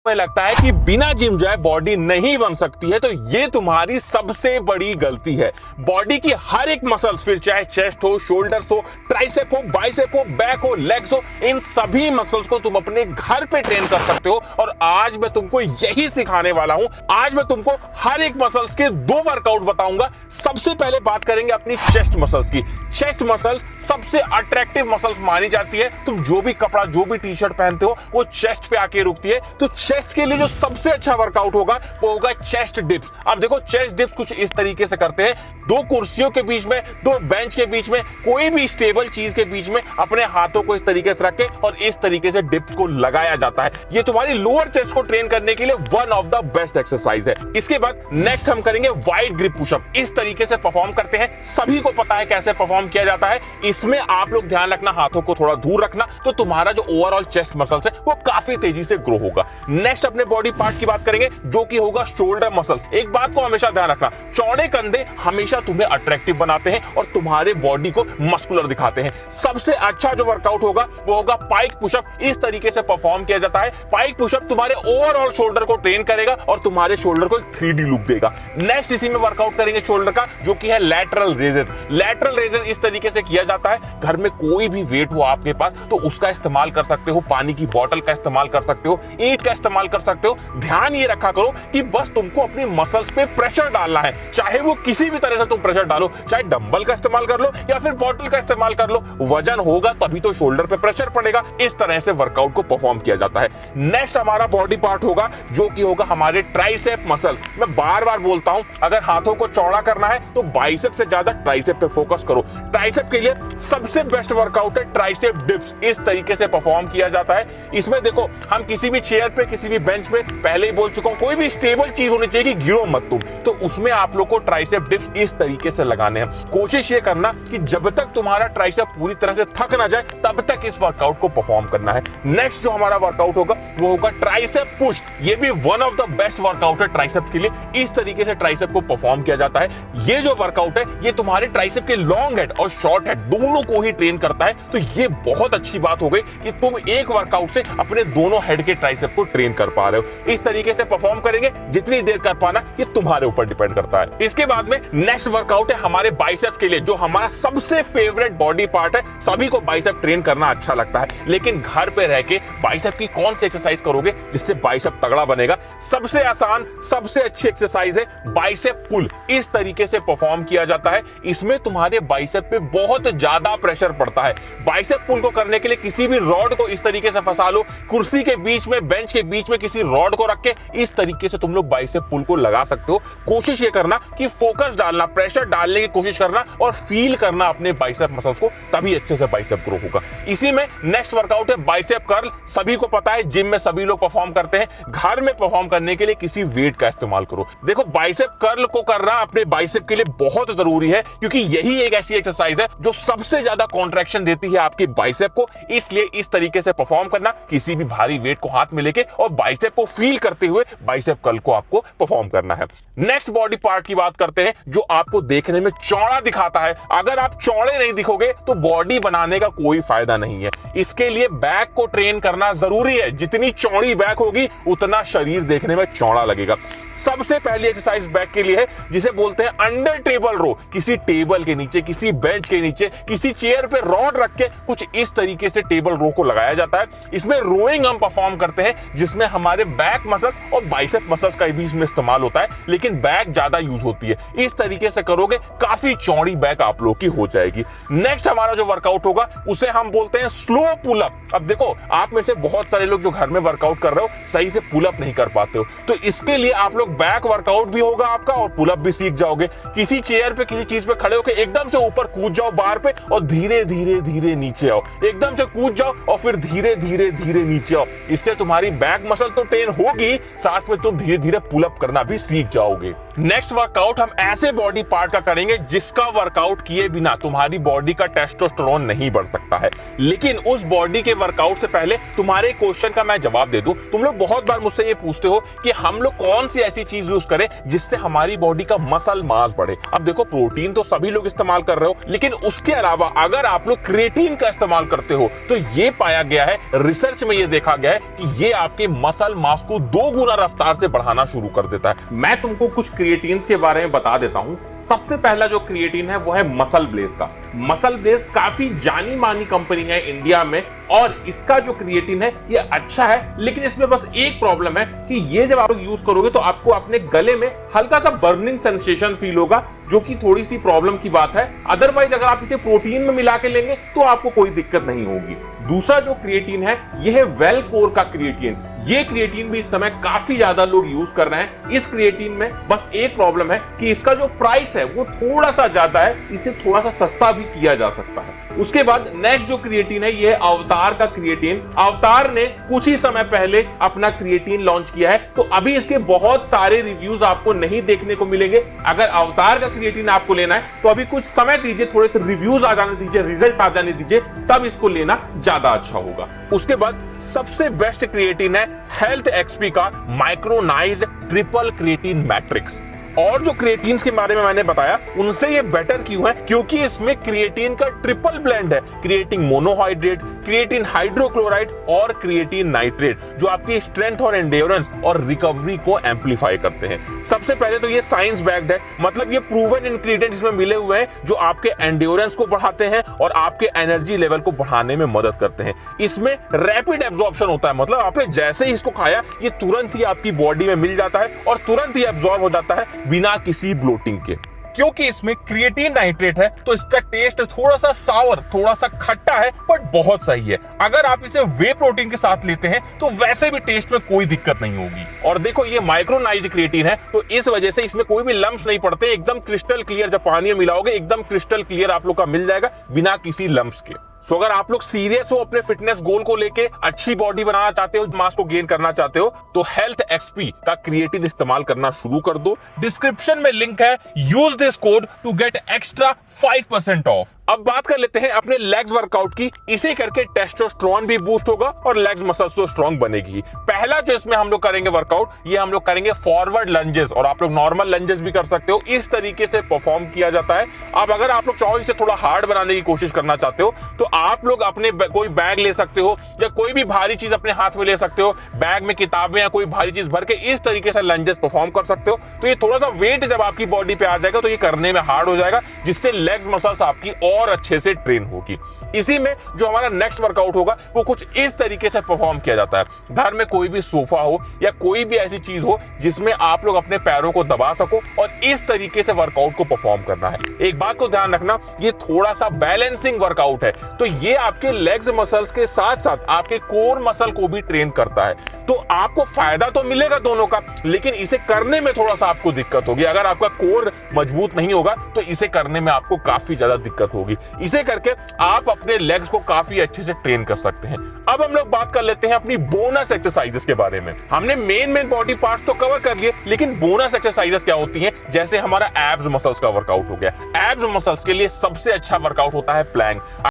में लगता है कि बिना जिम जाए बॉडी नहीं बन सकती है, तो ये तुम्हारी सबसे बड़ी गलती है। बॉडी की हर एक मसल्स, फिर चाहे चेस्ट हो, शोल्डर्स हो, ट्राइसेप हो, बाइसेप हो, बैक हो, लेग्स हो, इन सभी मसल्स को तुम अपने घर पे ट्रेन कर सकते हो। और आज मैं तुमको यही सिखाने वाला हूं। आज मैं तुमको हर एक मसल्स के 2 वर्कआउट बताऊंगा। सबसे पहले बात करेंगे अपनी चेस्ट मसल्स की। चेस्ट मसल्स सबसे अट्रैक्टिव मसल्स मानी जाती है। तुम जो भी कपड़ा, जो भी टी शर्ट पहनते हो, वो चेस्ट पे आके रुकती है। तो चेस्ट के लिए जो सबसे अच्छा वर्कआउट होगा वो होगा चेस्ट डिप्स। अब देखो, चेस्ट डिप्स कुछ इस तरीके से करते हैं। 2 कुर्सियों के बीच में, 2 बेंच के बीच में, कोई भी स्टेबल चीज के बीच में अपने हाथों को इस तरीके से रख के और इस तरीके से डिप्स को लगाया जाता है। ये तुम्हारी लोअर चेस्ट को ट्रेन करने के लिए one of the best exercise है। इसके बाद नेक्स्ट हम करेंगे वाइड ग्रिप पुशअप। इस तरीके से परफॉर्म करते हैं, सभी को पता है कैसे परफॉर्म किया जाता है। इसमें आप लोग ध्यान रखना, हाथों को थोड़ा दूर रखना, तो तुम्हारा जो ओवरऑल चेस्ट मसल्स है वो काफी तेजी से ग्रो होगा। नेक्स्ट अपने बॉडी पार्ट की बात करेंगे, जो कि होगा शोल्डर मसल्स। एक बात को हमेशा ध्यान रखना, चौड़े कंधे हमेशा तुम्हें अट्रैक्टिव बनाते हैं और तुम्हारे बॉडी को मस्कुलर दिखाते हैं। सबसे अच्छा जो वर्कआउट होगा वो होगा पाइक पुशअप। इस तरीके से परफॉर्म किया जाता है। पाइक पुशअप तुम्हारे ओवरऑल शोल्डर को ट्रेन करेगा और तुम्हारे शोल्डर को एक 3D लुक देगा। नेक्स्ट इसी में वर्कआउट करेंगे शोल्डर का, जो कि है लैटरल रेजेस। लैटरल रेजेस इस तरीके से किया जाता है, घर में कोई भी वेट हो आपके पास तो उसका इस्तेमाल कर सकते हो, पानी की बोतल का इस्तेमाल कर सकते हो, ईंट का इस्तेमाल कर सकते हो। ध्यान ये रखा करो कि बस तुमको अपनी मसल्स पे प्रेशर डालना है, चाहे वो किसी भी तरह से तुम प्रेशर डालो, चाहे डंबल का इस्तेमाल कर लो या फिर बोतल का इस्तेमाल कर लो। वजन होगा तभी तो शोल्डर पे प्रेशर पड़ेगा। इस तरह से वर्कआउट को परफॉर्म किया जाता है। नेक्स्ट हमारा बॉडी पार्ट होगा, जो कि होगा हमारे ट्राइसेप मसल्स। मैं बार बार बोलता हूं, अगर हाथों को चौड़ा करना है तो बाइसेप से ज्यादा ट्राइसेप पे फोकस करो। ट्राइसेप के लिए सबसे बेस्ट वर्कआउट है ट्राइसेप डिप्स। इस तरीके से परफॉर्म किया जाता है। इसमें देखो, हम किसी भी चेयर पे, किसी भी बेंच पे, पहले ही बोल चुका हूं, कोई भी स्टेबल चीज होनी चाहिए कि गिरो मत तुम। तो उसमें आप लोग को ट्राइसेप डिप्स इस तरीके से लगाने हैं। कोशिश ये करना कि जब तक तुम्हारा ट्राइसेप पूरी तरह से थक ना जाए तब तक इस वर्कआउट को परफॉर्म करना है। नेक्स्ट जो हमारा वर्कआउट होगा वो होगा ट्राइसेप पुश। ये भी one of the best workout है ट्राइसेप के लिए। इस तरीके से ट्राइसेप को परफॉर्म किया जाता है। ये जो वर्कआउट है ये तुम्हारे ट्राइसेप के लॉन्ग हेड और शॉर्ट हेड दोनों को ही ट्रेन करता है। तो ये बहुत अच्छी बात हो गई कि तुम एक वर्कआउट से अपने दोनों हेड के ट्राइसेप को ट्रेन कर पा रहे हो। इस तरीके से परफॉर्म करेंगे, जितनी देर कर पाना ये तुम्हारे ऊपर डिपेंड करता है। इसके बाद में नेक्स्ट वर्कआउट है हमारे बाइसेप के लिए, जो हमारा सबसे फेवरेट बॉडी पार्ट है। सभी को बाइसेप ट्रेन करना अच्छा लगता है, लेकिन घर पे रह के बाइसेप की कौन सी एक्सरसाइज करोगे जिससे बाइसेप तगड़ा बनेगा? सबसे आसान, सबसे अच्छी एक्सरसाइज है बाइसेप पुल। इस तरीके से परफॉर्म किया जाता है। इसमें तुम्हारे बाइसेप पे बहुत ज्यादा प्रेशर पड़ता है। बाइसेप पुल को करने के लिए किसी भी रॉड को इस तरीके से फंसा लो, कुर्सी के बीच में, बेंच के बीच में किसी रॉड को रख के इस तरीके से तुम लोग बाइसेप पुल को लगा सकते हो। कोशिश ये करना कि फोकस डालना, प्रेशर डालने की कोशिश करना और फील करना अपने बाइसेप मसल्स को, तभी अच्छे से बाइसेप ग्रो होगा। इसी में नेक्स्ट वर्कआउट है बाइसेप कर्ल। सभी को पता है, जिम में सभी लोग परफॉर्म करते हैं। घर में परफॉर्म करने के लिए किसी वेट का इस्तेमाल करो। देखो, बाइसेप कर्ल को करना अपने बाइसेप के लिए बहुत जरूरी है, क्योंकि यही एक ऐसी एक्सरसाइज है जो सबसे ज्यादा कॉन्ट्रैक्शन देती है आपकी बाइसेप को। इसलिए इस तरीके से परफॉर्म करना, किसी भी भारी वेट को हाथ में लेके और बाइसेप को फील करते हुए बाइसेप कर्ल को आपको परफॉर्म करना है। नेक्स्ट बॉडी पार्ट की बात करते हैं, जो आपको देखने में चौड़ा दिखाता है। अगर आप चौड़े नहीं दिखोगे तो बॉडी बनाने का कोई फायदा नहीं है। इसके लिए बैक को ट्रेन करना जरूरी है। जितनी चौड़ी बैक होगी उतना शरीर देखने में चौड़ा लगेगा। सबसे पहली एक्सरसाइज बैक के लिए है, जिसे बोलते हैं अंडर टेबल रो। किसी टेबल के नीचे, किसी बेंच के नीचे, किसी चेयर पे रॉड रख के कुछ इस तरीके से टेबल रो को लगाया जाता है। इसमें रोइंग हम परफॉर्म करते हैं, जिसमें हमारे बैक मसल्स और बाइसेप मसल्स का भी इसमें इस्तेमाल होता है, लेकिन बैक ज्यादा यूज होती है। इस तरीके से करोगे, काफी चौड़ी बैक आप लोग की हो जाएगी। नेक्स्ट हमारा जो वर्कआउट होगा उसे हम बोलते हैं स्लो पुल अप। अब देखो, आप में से बहुत सारे लोग जो घर में वर्कआउट कर रहे हो सही से पुल अप नहीं कर पाते हो, तो इसके लिए आप लोग बैक वर्कआउट भी होगा आपका और पुल अप भी सीख जाओगे। किसी चेयर पे, किसी चीज पे खड़े होकर एकदम से ऊपर कूद जाओ बार पे और धीरे धीरे धीरे नीचे आओ। एकदम से कूद जाओ और फिर धीरे धीरे धीरे नीचे आओ। इससे तुम्हारी बैक मसल तो ट्रेन होगी, साथ में तुम धीरे धीरे पुल अप करना भी सीख जाओगे। नेक्स्ट वर्कआउट हम ऐसे बॉडी पार्ट का करेंगे जिसका वर्कआउट किए बिना तुम्हारी बॉडी का टेस्टोस्टेरोन नहीं बढ़ सकता है। लेकिन उस बॉडी के वर्कआउट से पहले तुम्हारे क्वेश्चन का मैं जवाब दे दूं। तुम लोग बहुत बार मुझसे ये पूछते हो कि हम लोग कौन सी ऐसी चीज यूज करें जिससे हमारी बॉडी का मसल मास बढ़े। अब देखो, प्रोटीन तो सभी लोग इस्तेमाल कर रहे हो, लेकिन उसके अलावा अगर आप लोग क्रिएटिन का इस्तेमाल करते हो तो ये पाया गया है, रिसर्च में ये देखा गया है कि ये आपके मसल मास को 2 गुना रफ्तार से बढ़ाना शुरू कर देता है। मैं तुमको कुछ क्रिएटिन्स के बारे में बता देता हूं। सबसे पहला जो क्रिएटिन है वो है मसल ब्लेज का। मसल ब्लेज काफी जानी मानी कंपनी है इंडिया में, और इसका जो क्रिएटिन है ये अच्छा है, लेकिन इसमें बस एक प्रॉब्लम है कि ये जब आप लोग यूज करोगे तो आपको अपने गले में हल्का सा बर्निंग सेंसेशन फील होगा, जो कि थोड़ी सी प्रॉब्लम की बात है। अदरवाइज अगर आप इसे प्रोटीन में मिला के लेंगे तो आपको कोई दिक्कत नहीं होगी। दूसरा जो क्रिएटिन है ये है वेलकोर का क्रिएटिन। ये क्रिएटिन भी इस समय काफी ज्यादा लोग यूज कर रहे हैं। इस क्रिएटिन में बस एक प्रॉब्लम है कि इसका जो प्राइस है वो थोड़ा सा ज्यादा है, इसे थोड़ा सा सस्ता भी किया जा सकता है। उसके बाद नेक्स्ट जो क्रिएटिन है ये है अवतार का क्रिएटिन। अवतार ने कुछ ही समय पहले अपना क्रिएटिन लॉन्च किया है, तो अभी इसके बहुत सारे रिव्यूज आपको नहीं देखने को मिलेंगे। अगर अवतार का क्रिएटिन आपको लेना है तो अभी कुछ समय दीजिए, थोड़े से रिव्यूज आ जाने दीजिए, रिजल्ट आ जाने दीजिए, तब इसको लेना ज्यादा अच्छा होगा। उसके बाद सबसे बेस्ट क्रिएटिन है हेल्थ एक्सपी का माइक्रोनाइज्ड ट्रिपल क्रिएटिन मैट्रिक्स। और जो क्रिएटिन्स के बारे में मैंने बताया उनसे ये बेटर क्यों है, क्योंकि इसमें क्रिएटिन का ट्रिपल ब्लेंड है। क्रिएटिन मोनोहाइड्रेट, क्रिएटिन हाइड्रोक्लोराइड और क्रिएटिन नाइट्रेट, जो आपकी स्ट्रेंथ और एंड्योरेंस और रिकवरी को एम्पलीफाई करते हैं। सबसे पहले तो ये साइंस बैक्ड है, मतलब ये प्रूवन इंग्रेडिएंट्स इसमें मिले हुए हैं जो आपके एंड्योरेंस को बढ़ाते हैं और आपके एनर्जी लेवल को बढ़ाने में मदद करते हैं। इसमें रैपिड एब्जॉर्प्शन होता है, मतलब आपने जैसे ही इसको खाया ये तुरंत ही आपकी बॉडी में मिल जाता है और तुरंत ही एब्जॉर्ब हो जाता है बिना किसी ब्लोटिंग के। क्योंकि इसमें क्रिएटिन नाइट्रेट है तो इसका टेस्ट थोड़ा सा सावर, थोड़ा सा खट्टा है, बट बहुत सही है। अगर आप इसे वे प्रोटीन के साथ लेते हैं तो वैसे भी टेस्ट में कोई दिक्कत नहीं होगी। और देखो ये माइक्रोनाइज्ड क्रिएटिन है तो इस वजह से इसमें कोई भी लम्प्स नहीं पड़ते, एकदम क्रिस्टल क्लियर। जब पानी में मिलाओगे एकदम क्रिस्टल क्लियर आप लोग का मिल जाएगा बिना किसी लम्प्स के। सो अगर आप लोग सीरियस हो अपने फिटनेस गोल को लेके, अच्छी बॉडी बनाना चाहते हो, मास को गेन करना चाहते हो, तो हेल्थ एक्सपी का क्रिएटिन इस्तेमाल करना शुरू कर दो। डिस्क्रिप्शन में लिंक है, use this code to get extra 5% off. अब बात कर लेते हैं अपने लेग्स वर्कआउट की। इसे करके टेस्टोस्टेरोन भी बूस्ट होगा और लेग्स मसल्स तो स्ट्रांग बनेगी। पहला जो इसमें हम लोग करेंगे वर्कआउट, ये हम लोग करेंगे फॉरवर्ड लंजेस, और आप लोग नॉर्मल लंजेस भी कर सकते हो। इस तरीके से परफॉर्म किया जाता है। अब अगर आप लोग चाहो इसे थोड़ा हार्ड बनाने की कोशिश करना चाहते हो तो आप लोग अपने कोई बैग ले सकते हो या कोई भी भारी चीज अपने हाथ में ले सकते हो। बैग में किताबें या कोई भारी चीज भर के इस तरीके से लंजेस परफॉर्म कर सकते हो। तो ये थोड़ा सा वेट जब आपकी बॉडी पे आ जाएगा तो ये करने में हार्ड हो जाएगा, जिससे लेग्स मसल्स आपकी और अच्छे से ट्रेन होगी। इसी में जो हमारा नेक्स्ट वर्कआउट होगा वो कुछ इस तरीके से परफॉर्म किया जाता है। घर में कोई भी सोफा हो या कोई भी ऐसी चीज हो जिसमें आप लोग अपने पैरों को दबा सको और इस तरीके से वर्कआउट को परफॉर्म करना है। एक बात को ध्यान रखना, ये थोड़ा सा बैलेंसिंग वर्कआउट है, तो ये आपके लेग्स मसल्स के साथ साथ आपके कोर मसल को भी ट्रेन करता है। तो आपको फायदा तो मिलेगा दोनों का, लेकिन इसे करने में थोड़ा सा आपको दिक्कत होगी। अगर आपका कोर मजबूत नहीं होगा तो इसे करने में आपको काफी ज्यादा दिक्कत होगी। इसे करके आप अपने लेग्स को काफी अच्छे से ट्रेन कर सकते हैं। अब हम लोग बात कर लेते हैं अपनी बोनस एक्सरसाइजेस के बारे में। हमने मेन बॉडी पार्ट्स तो कवर कर लिए, लेकिन बोनस एक्सरसाइजेस क्या होती हैं? जैसे हमारा एब्स मसल्स का वर्कआउट हो गया। एब्स मसल्स के लिए सबसे अच्छा वर्कआउट होता है प्लैंक।